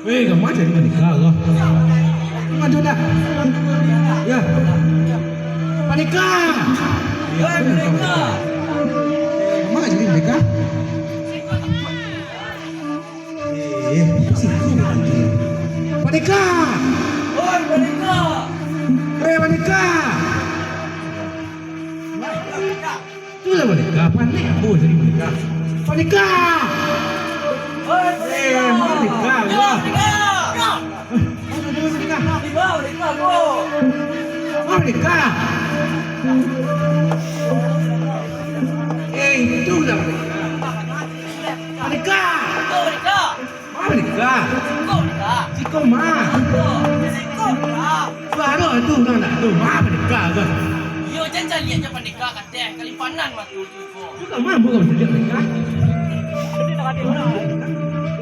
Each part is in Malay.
Gamak jadi menikah loh. Maju dah. Ya. Menikah. Menikah. Gamak jadi menikah. Menikah. Menikah. Tu lah menikah. Panik aku jadi menikah. Menikah. Menikah. Menikah. Itu lah menikah. Menikah. Ciko mah. Baru tu nak tu mah menikah ke? Yo jangan lihat je menikah kateh kali panan mah tu tu. Juga mah bukan jadi menikah.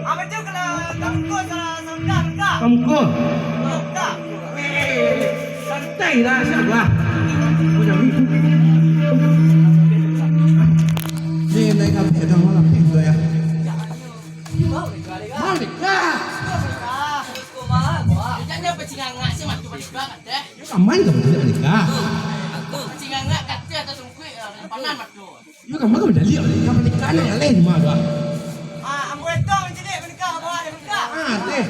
Apa tu kalau kamu saudara Kamu ko. Santai lah siapa? Punya ni. Ni naik kapal dah malam tu ya. Menikah. Jangan pecingangak si matu menikah kateh. Kaman kamu tidak menikah. Pecingangak kateh atau sungkui panan matu. Juga mah kamu dah lihat menikah ni yang lain mah dah. Ambo itu jadi menikah apa menikah. Teh.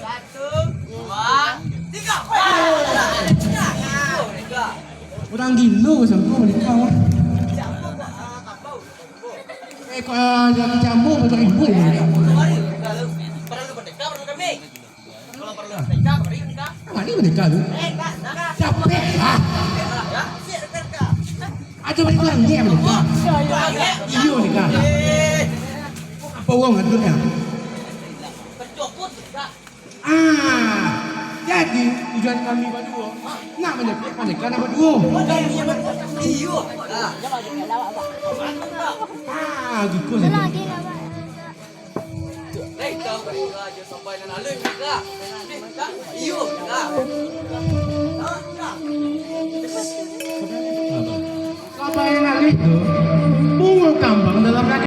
1, 2, 3. Orang gila sampai menikah mah. Kau jadi campur macam ibu ni. Perlu menikah perlu kami. Kalau perlu menikah perlu menikah. Mana menikah tu? Capek ah. Ada menikah ni menikah. Iya menikah. Apa orang ada ni? Bercokot menikah. Jadi tujuan kami berdua nak menikah nak berdua. Iyo. Gitu saja. Kita menikah je sampai nak lalu menikah. Iyo menikah. Apa yang nak itu?